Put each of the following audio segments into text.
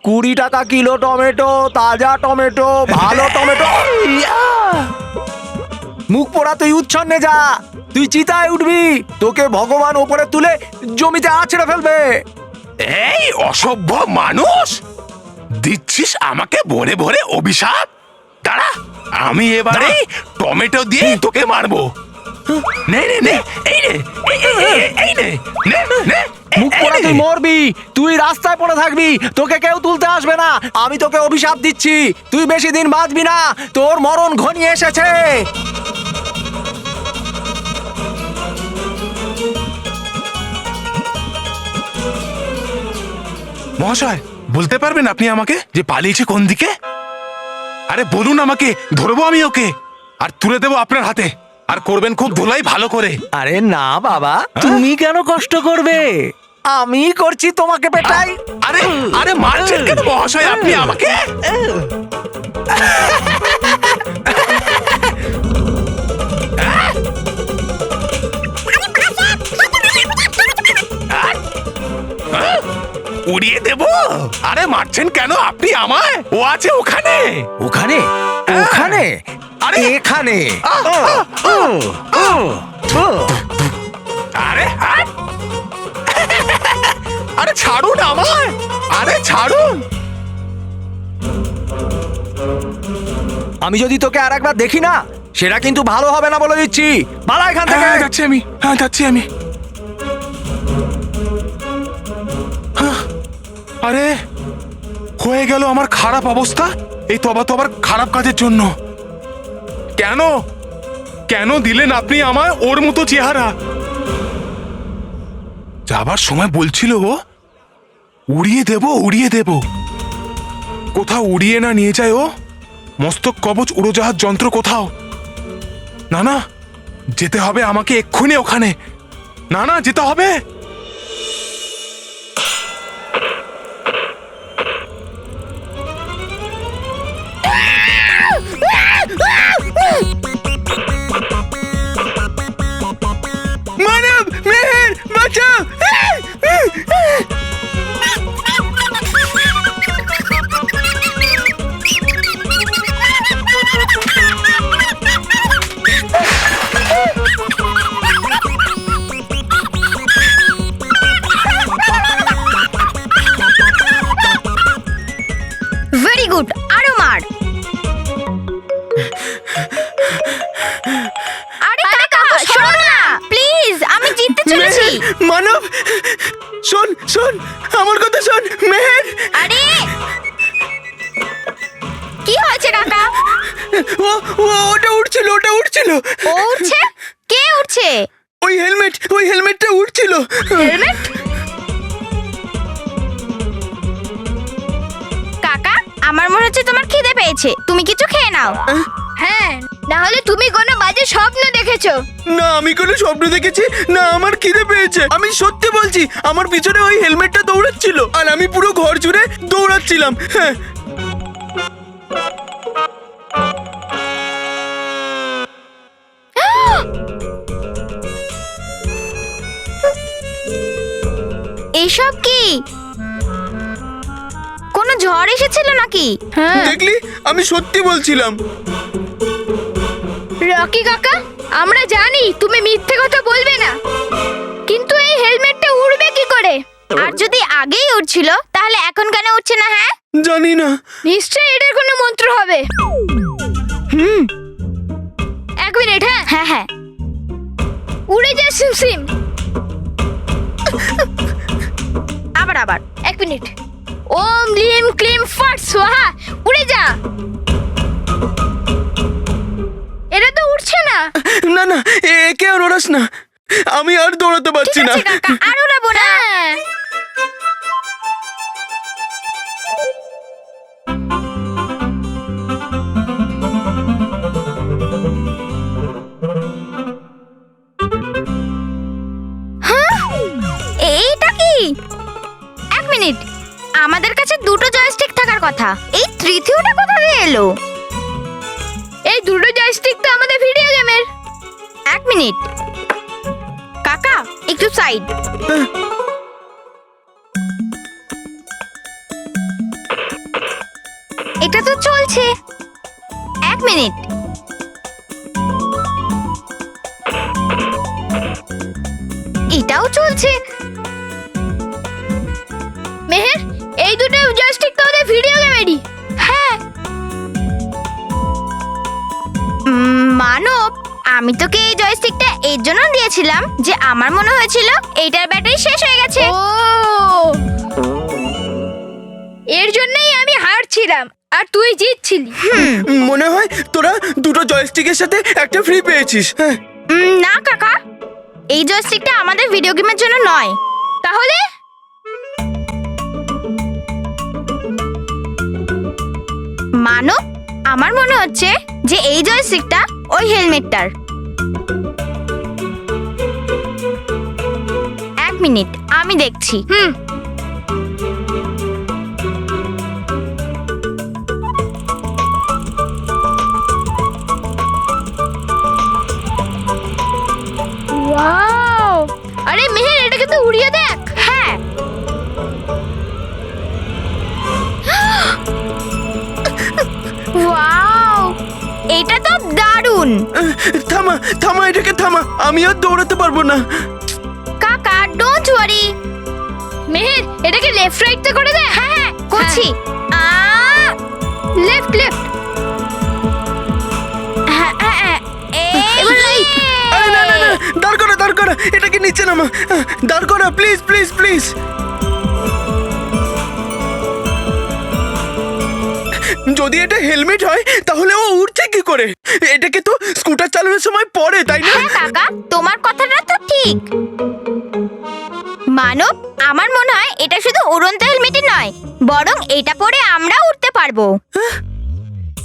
20 টাকা kilo tomato, তাজা tomato, ভালো টমেটো। মুখ পোড়া, তুই উচ্ছন্নে যা, তুই চিতায় উঠবি, তোকে ভগবান ওপরে তুলে জমিতে আছড়ে ফেলবে। এই অসভ্য মানুষ, দিচ্ছিস আমাকে ভরে ভরে অভিশাপ। দাঁড়া, আমি এবারে টমেটো দিয়ে তোকে মারবো। নে নে নে, এই নে, এই নে, নে নে। মুখ পোড়া, তুই মরবি, তুই রাস্তায় পড়ে থাকবি, তোকে কেউ তুলতে আসবে না। আমি তোকে অভিশাপ দিচ্ছি, তুই বেশি দিন বাঁচবি না, তোর মরণ ঘনিয়ে এসেছে। মহাশয়, বলতে পারবেন আপনি আমাকে যে পালিয়েছে কোন দিকে? আরে বলুন আমাকে, ধরবো আমি ওকে আর তুলে দেবো আপনার হাতে, আর করবেন খুব ধুলাই ভালো করে। আরে না বাবা, তুমি কেন কষ্ট করবে, আমি করছি তোমাকে পেটাই। আরে আরে মারছেন কেন মহাশয় আপনি আমাকে? উড়িয়ে দেব? আরে মারছেন কেন আপনি আমায়? ও আছে ওখানে। ওখানে? ওখানে? আরে এখানে? আরে আরে ছাড়ুন আমায়, আরে ছাড়ুন। আমি যদি তোকে আর একবার দেখি না, সেটা কিন্তু ভালো হবে না বলে দিচ্ছি। পালা এখান থেকে। যাচ্ছি আমি, হ্যাঁ যাচ্ছি আমি। আরে হয়ে গেল আমার খারাপ অবস্থা এই তবা তবার খারাপ কাজের জন্য। কেন কেন দিলেন আপনি আমায় ওর মতো চেহারা? যাবার সময় বলছিল ও উড়িয়ে দেব, উড়িয়ে দেব। কোথাও উড়িয়ে না নিয়ে যায় ও মস্তক কবচ উড়োজাহাজ যন্ত্র কোথাও। না না, যেতে হবে আমাকে এক্ষুনি ওখানে। না না, যেতে হবে। মানব, মেহের, বাঁচাও। ভেরি গুড, আরো মার। আরে কাকা শোনো না প্লিজ, আমি জিততে চলেছি। মানব, শোন শোন, আমার কথা শোন। মেহের, আরে কি হয়েছে কাকা? ও ওটা উঠছিল, ওটা উঠছিল। ও উঠছে? কে উঠছে? ওই হেলমেটটা উঠছিল। হেলমেট? কাকা, আমার মনে হচ্ছে তোমার খিদে পেয়েছে, তুমি কিছু খেয়ে নাও। হ্যাঁ, না হলে তুমি কোনো বাজে স্বপ্ন দেখেছো। না, আমি কোনো স্বপ্ন দেখেছি না, আমার খিদে পেয়েছে। আমি সত্যি বলছি, আমার পিছনে ওই হেলমেটটা দৌড়াচ্ছিল আর আমি পুরো ঘর জুড়ে দৌড়াচ্ছিলাম। হ্যাঁ। এইসব কি? কোনো ঝড় এসেছিল নাকি? দেখলি, আমি সত্যি বলছিলাম। রকি কাকা, আমরা জানি তুমি মিথ্যে কথা বলবে না, কিন্তু এই হেলমেটটা উড়বে কি করে? আর যদি আগেই উড়ছিল তাহলে এখন কেন উঠছে না? হ্যাঁ, জানি না। নিশ্চয়ই এটার কোনো মন্ত্র হবে। এক মিনিট। হ্যাঁ হ্যাঁ হ্যাঁ, উড়ে যা সিমসিম। আবার আবার, এক মিনিট। ওম লিম ক্লিম ফট স্বাহা, উড়ে যা। এটা তো উঠছে না। না না, একে আর ওড়াস না, আমি আর দৌড়াতে পারছি না। ঠিক আছে কাকা, আর উড়াবো না। এইটা কি? এক মিনিট, আমাদের কাছে দুটো জয়স্টিক থাকার কথা, এই তৃতীয়টা কোথা দিয়ে এলো? এই দুটো জয়স্টিক তো আমাদের ভিডিও গেমের। এক মিনিট কাকা, একটু সাইড। এটা তো চলছে। এক মিনিট, এটাও চলছে। মেহের, এই দুটো জয়স্টিক তো আমাদের ভিডিও গেমেরই। হ্যাঁ মানব, আমি তোকে এই জয়স্টিকটা এর জন্য দিয়েছিলাম যে আমার মনে হয়েছিল এইটার ব্যাটারি শেষ হয়ে গেছে। এর জন্যই আমি হারছিলাম আর তুই জিতছিলি। মনে হয় তোরা দুটো জয়স্টিকের সাথে একটা ফ্রি পেয়েছিস। হ্যাঁ, না কাকা, এই জয়স্টিকটা আমাদের ভিডিও গেমের জন্য নয়। তাহলে মানব, আমার মনে হচ্ছে যে এই জয়স্টিকটা ওই হেলমেটটার। এক মিনিট, আমি দেখছি। ওয়াও! আরে মেহের, এটাকে তো উড়িয়ে দেখ। হ্যাঁ, ওয়াও, এটা তো দারুণ। থামা থামা, এটাকে থামা, আমি আর দৌড়াতে পারবো না। কাকা, ডোন্ট ওয়ারি। মেহের, এটাকে লেফট রাইটে করে দে। হ্যাঁ হ্যাঁ, করছি। Left left. আরে না না না, দাঁড় করা দাঁড় করা, এটাকে নিচে নামা, দাঁড় করা, প্লিজ প্লিজ প্লিজ। যদি এটা হেলমেট হয় তাহলে ও উঠছে কি করে? এটাকে তো স্কুটার চালানোর সময় পড়ে, তাই না? হ্যাঁ কাকা, তোমার কথাটা তো ঠিক। মানব, আমার মনে হয় এটা শুধু উড়ন্ত হেলমেটই নয়, বরং এটা পরে আমরা উঠতে পারবো।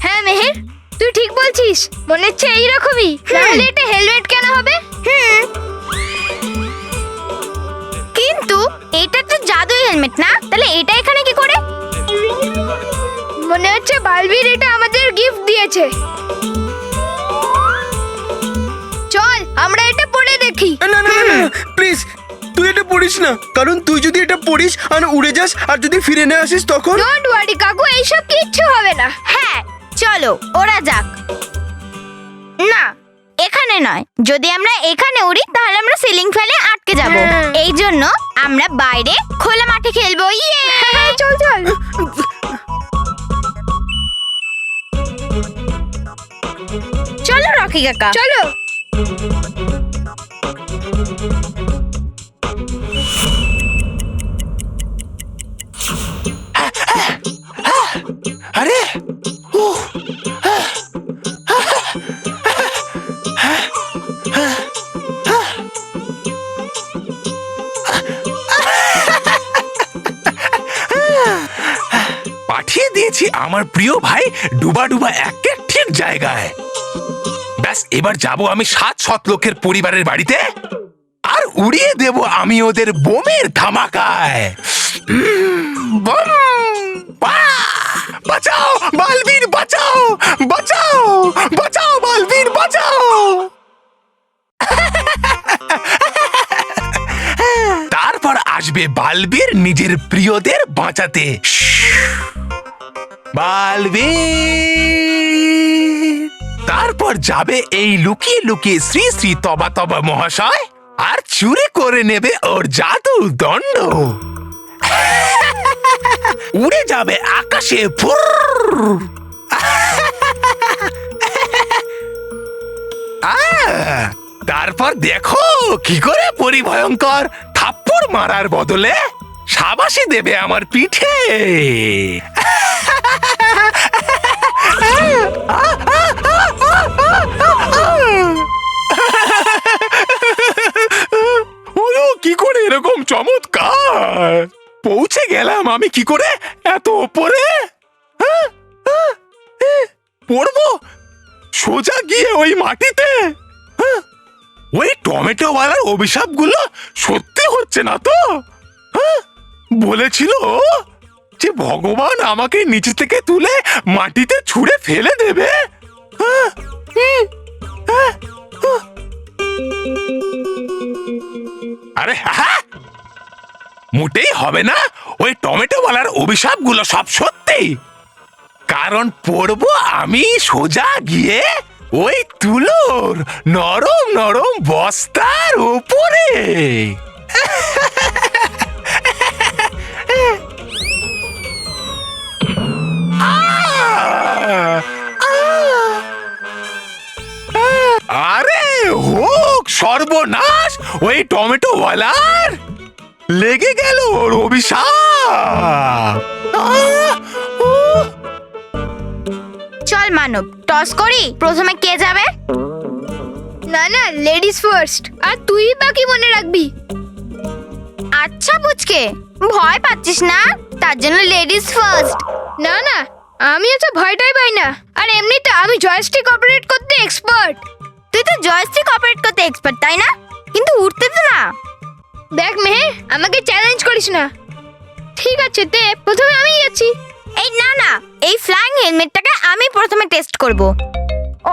হ্যাঁ মেহের, তুই ঠিক বলছিস, মনে হচ্ছে এইরকমই। তাহলে এটা হেলমেট কেন হবে? কিন্তু এটা তো জাদুই হেলমেট না, তাহলে এটা এখানে কি করে? মনে হচ্ছে বালবীর এটা আমাদের গিফট দিয়েছে। চল আমরা এটা পরে দেখি। না না না না, প্লিজ তুই এটা পড়িস না, কারণ তুই যদি এটা পড়িস আর উড়ে যাস আর যদি ফিরে না আসিস তখন। ডোন্ট ওয়ারি কাকু, এইসব কিচ্ছু হবে না। হ্যাঁ চলো ওরা যাক। না, এখানে নয়, যদি আমরা এখানে উড়ি তাহলে আমরা সিলিং ফ্যানে আটকে যাব। এই জন্য আমরা বাইরে খোলা মাঠে খেলবো। ইয়ে, চল চল। চলো রকি কাকা, চলো। আরে পাঠিয়ে দিয়েছি আমার প্রিয় ভাই ডুবা ডুবা একের ঠিক জায়গায়। ব্যাস, এবার যাব আমি 7 লোকের পরিবারের বাড়িতে আর উড়িয়ে দেব আমি ওদের বোমের ধামাকায়। বম! বাঁচাও বালবীর, বাঁচাও বাঁচাও বাঁচাও বালবীর, বাঁচাও। তারপর আসবে বালবীর নিজের প্রিয়দের বাঁচাতে। বালবীর তারপর যাবে এই লুকিয়ে লুকিয়ে শ্রী শ্রী তবা তবা মহাশয় আর চুরি করে নেবে ওর জাদু দণ্ড। উড়ে যাবে আকাশে। তারপর দেখো কি করে পরিভয়ঙ্কর থাপ্পড় মারার বদলে শাবাশি দেবে আমার পিঠে। কি করে এরকম চমৎকার পৌঁছে গেলাম আমি কি করে এত ওপরে? পড়বো সোজা গিয়ে ওই মাটিতে। ওই টমেটোওয়ালার অভিশাপগুলো সত্যি হচ্ছে না তো? বলেছিল যে ভগবান আমাকে নিচে থেকে তুলে মাটিতে ছুঁড়ে ফেলে দেবে। আরে মোটেই হবে না, ওই টমেটোওয়ালার অভিশাপগুলো সব সত্যি। কারণ পড়বো আমি সোজা গিয়ে ওই তুলোর নরম নরম বস্তার উপরে। আরে হোক সর্বনাশ, ওই টমেটোওয়ালার লেগে গেল ওর অভিশাপ। চল মানব, টস করি, প্রথমে কে যাবে? না না, লেডিস ফার্স্ট। আর তুই বাকি মনে রাখবি। আচ্ছা পুচকে, ভয় পাচ্ছিস না, তার জন্য লেডিস ফার্স্ট। না না, আমি এত ভয়টাই পাই না। আর এমনিতে আমি জয়স্টিক অপারেট করতে এক্সপার্ট। তুই তো জয়স্টিক অপারেট করতে এক্সপার্ট, তাই না? কিন্তু উঠতে তো না। দেখ মেহের, আমাকে চ্যালেঞ্জ করিস না। ঠিক আছে, দে, প্রথমে আমি যাচ্ছি। এই না না, এই ফ্লাইং হেলমেটটাকে আমি প্রথমে টেস্ট করব।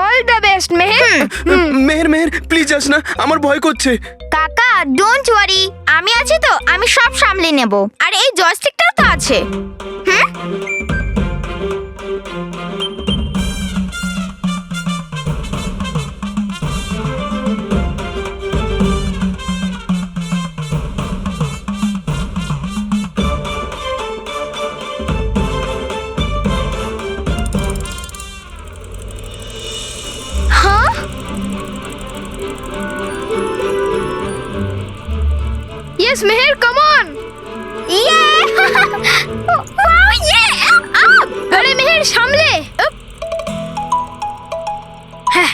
All the best Meher. Meher Meher please যাস না, আমার ভয় করছে। কাকা ডোন্ট ওয়ারি, আমি আছি তো, আমি সব সামলে নেব। আর এই জয়স্টিকটাও তো আছে। হুম, হ্যাঁ, ইয়েস মেহের, কাম অন। ইয়ে ওয়াও, ইয়ে আপ। আরে মেহের, সামলে। হ্যাঁ,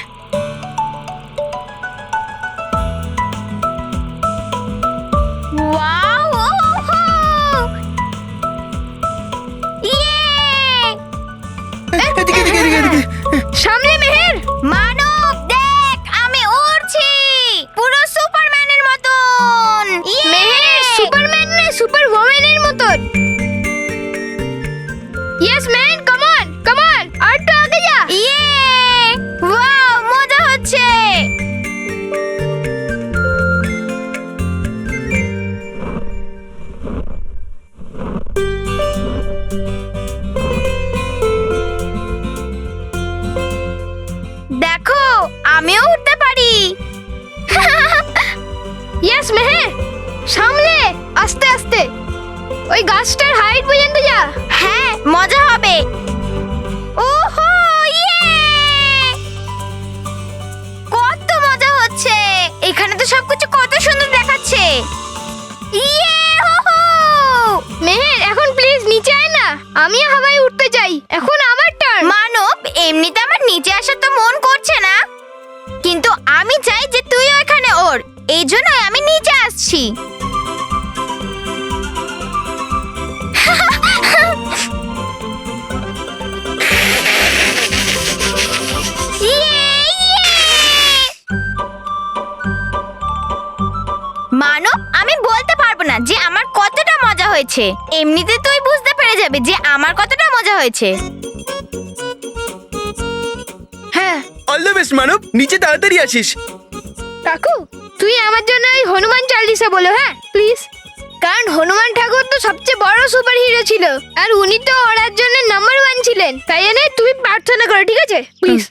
ওয়াও, ইয়ে এদিকে এদিকে এদিকে এদিকে। সামলে মেহের। মানব দেখ, আমি উড়ছি পুরো সুপারম্যানের মতন। ইয়ে! মেহের সুপারম্যান না, সুপার ওম্যানের মতন। Yes man, come on come on, আর তো আগে যা। ইয়ে ওয়াও, মজা হচ্ছে। দেখো, আমিও উঠতে পারি। ইয়েস মেহের, সামলে, আস্তে আস্তে। ওই গাছটার হাইট পর্যন্ত যা। হ্যাঁ, মজা হবে। ওহো, ইয়ে! কত মজা হচ্ছে, এখানে তো সবকিছু কত সুন্দর দেখাচ্ছে। ইয়ে হো হো! মেহের, এখন প্লিজ নিচে আয় না, আমি হাওয়ায় উঠতে চাই। এখন আমার টার্ন। মানব, এমনিতে আমার নিচে আসার তো মন করছে না, কিন্তু আমি চাই যে তুইও এখানে ওর, এই জন্যই আমি নিচে আসছি। ইয়ে, ইয়ে! মানব, আমি বলতে পারবো না যে আমার কতটা মজা হয়েছে, এমনিতে তুই বুঝতে পেরে যাবে যে আমার কতটা মজা হয়েছে। হ্যাঁ অল দ্য বেস্ট মানব, নিচে তাড়াতাড়ি আসিস। কাকু, তুই আমার জন্য এই হনুমান চালিসা বলো, হ্যাঁ প্লিজ। কারণ হনুমান ঠাকুর তো সবচেয়ে বড় সুপার হিরো ছিল, আর উনি তো ওরার জন্য নাম্বার 1 ছিলেন। তাই জন্য তুমি প্রার্থনা করো, ঠিক আছে প্লিজ।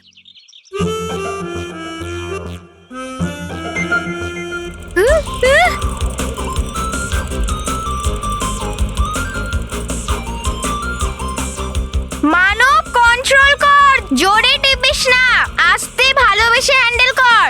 মানব, কন্ট্রোল কর, জোরে টিপিস না, আস্তে ভালোবেসে হ্যান্ডেল কর।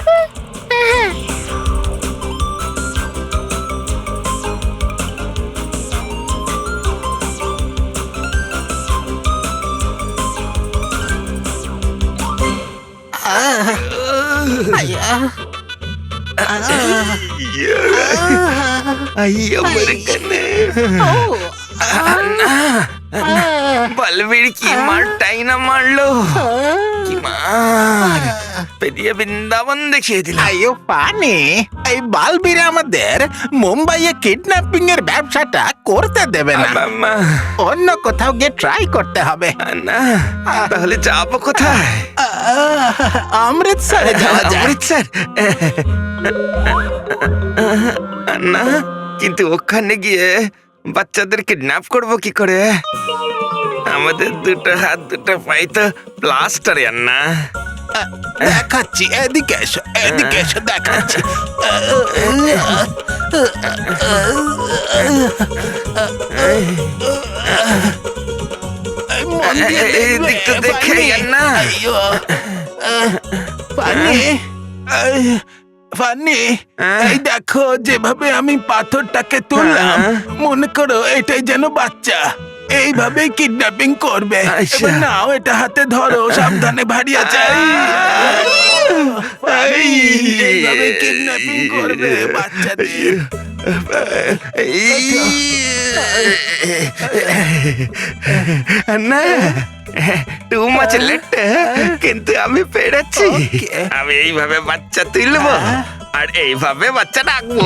বলবীর কি মারটাই না মারলো, কি মার পেরিয়ে বৃন্দাবন দেখিয়ে দিল। আইও পানি, এই বালবীর আমাদের মুম্বাইয়ে কিডন্যাপিং এর ব্যবসাটা করতে দেবে না। বাবা, অন্য কোথাও গিয়ে ট্রাই করতে হবে। না তাহলে যাবো কোথায়? অমৃতসরে যাওয়া যায়। অমৃতসর? না, কিন্তু ওখানে গিয়ে বাচ্চাদের কিডন্যাপ করবো কি করে? আমাদের দুটো হাত দুটো পাই তো প্লাস্টারে না। দেখাচ্ছি, এদিকে এসো, এদিকে এসো, দেখাচ্ছি। মন দিয়ে এই দেখবে, দিকটা দেখে ফানি। না। আইয়ো, ফানি, ফানি, এই দেখো যেভাবে আমি পাথরটাকে তুললাম, মনে করো এটাই যেন বাচ্চা। এইভাবেই কিডন্যাপিং করবে। আচ্ছা। এবার নাও, এটা হাতে ধরো, সাবধানে, ভারী আছে। এইভাবে কিডন্যাপিং করবে বাচ্চাদের। না টু মাছ লেট, কিন্তু আমি পেরেছি। আমি এইভাবে বাচ্চা তুলবো আর এইভাবে বাচ্চা রাখবো।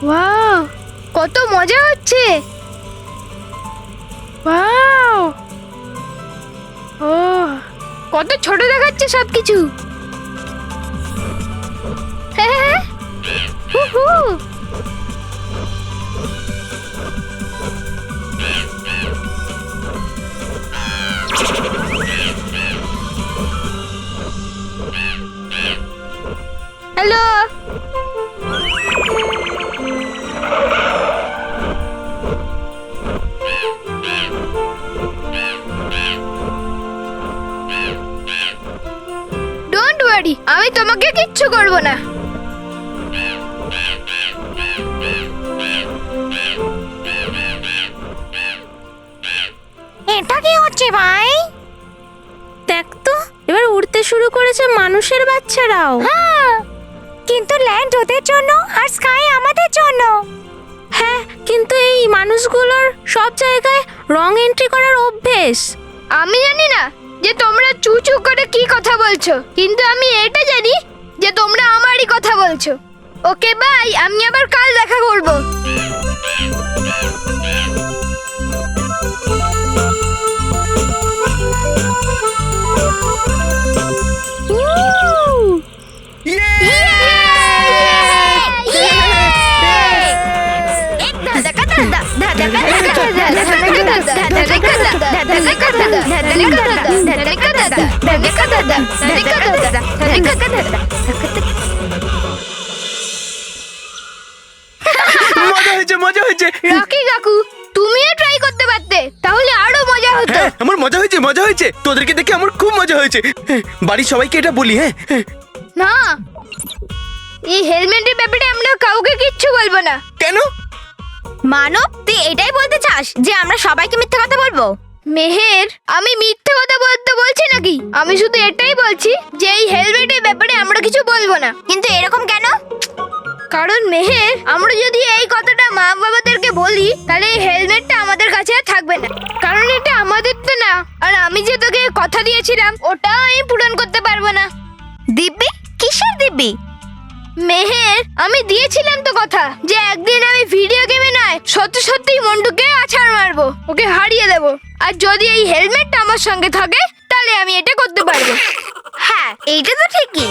ওয়াও, কত মজা হচ্ছে। ওয়াও, ও কত ছোট দেখাচ্ছে সবকিছু। হ্যাঁ, হুহু। হ্যালো, ডোন্ট ওয়ারি, আমি তোমাকে কিচ্ছু করব না। এটা কি হচ্ছে ভাই? দেখ তো, এবার উড়তে শুরু করেছে মানুষের বাচ্চারাও। হ্যাঁ, কিন্তু ল্যান্ড ওদের জন্য আর স্কাই আমাদের জন্য। হ্যাঁ, কিন্তু এই মানুষগুলোর সব জায়গায় রং এন্ট্রি করার অভ্যেস। আমি জানি না যে তোমরা চু চু করে কি কথা বলছো, কিন্তু আমি এটা জানি যে তোমরা আমারই কথা বলছো। ওকে বাই, আমি আবার কাল দেখা করব। মজা হয়েছে, মজা হয়েছে। রকি কাকু, তুমিও ট্রাই করতে পারতে, তাহলে আরো মজা হতো। হ্যাঁ, আমার মজা হয়েছে, মজা হয়েছে। তোদেরকে দেখে আমার খুব মজা হয়েছে। হ্যাঁ, বাড়ির সবাইকে এটা বলি। হ্যাঁ, না, এই হেলমেটের ব্যাপারে আমরা কাউকে কিচ্ছু বলবো না। কেন? মানব, তুই এটাই বলতে চাস যে আমরা সবাইকে মিথ্যা কথা বলবো? মেহের, আমি মিথ্যে কথা বলতে বলছি নাকি? আমি শুধু এটাই বলছি যে এই হেলমেটের ব্যাপারে আমরা কিছু বলবো না। কিন্তু এরকম কেন? কারণ মেহের, আমরা যদি এই কথাটা মা বাবাদেরকে বলি, তাহলে এই হেলমেটটা আমাদের কাছে আর থাকবে না। কারণ এটা আমাদের তো না, আর আমি যে তোকে কথা দিয়েছিলাম ওটা আমি পূরণ করতে পারবো না। দিব্যি? কিসের দিব্যি? মেহের, আমি দিয়েছিলাম তো কথা যে একদিন আমি ভিডিও গেমে নয়, সত্যি সত্যি মন্টুকে আছাড় মারবো, ওকে হারিয়ে দেবো। আর যদি এই হেলমেটটা আমার সঙ্গে থাকে, তাহলে আমি এটা করতে পারবো। হ্যাঁ, এইটা তো ঠিকই।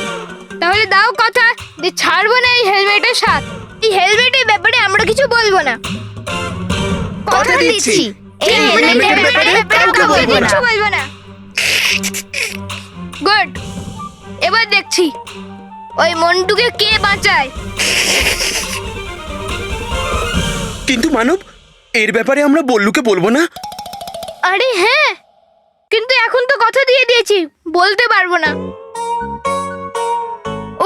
তাহলে দাও কথা যে ছাড়বো না এই হেলমেটের সাথ। এই হেলমেটের ব্যাপারে আমরা কিছু বলবো না। কথা দিচ্ছি। এই হেলমেটের ব্যাপারে কাউকে বলবো না। কিচ্ছু বলবো না। গুড, এবার দেখছি ওই মন্টুকে কে বাঁচায়। কিন্তু মানব, এর ব্যাপারে আমরা বল্লুকে বলবো না। আরে হ্যাঁ, কিন্তু এখন তো কথা দিয়ে দিয়েছি, বলতে পারবো না।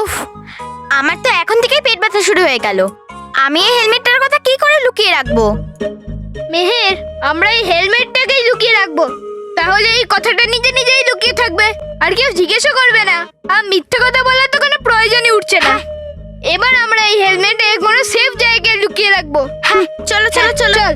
উফ, আমার তো এখন থেকেই পেট ব্যথা শুরু হয়ে গেল। আমি এই হেলমেটটার কথা কি করে লুকিয়ে রাখবো? মেহের, আমরা এই হেলমেটটাকেই লুকিয়ে রাখবো, তাহলে এই কথাটা নিজে নিজেই লুকিয়ে থাকবে, আর কেউ জিজ্ঞেসও করবে না। আর মিথ্যে কথা বলার তো কোনো প্রয়োজনই উঠছে না। এবার আমরা এই হেলমেটে কোনো সেফ জায়গায় লুকিয়ে রাখবো। হ্যাঁ, চলো চলো চলো। চল।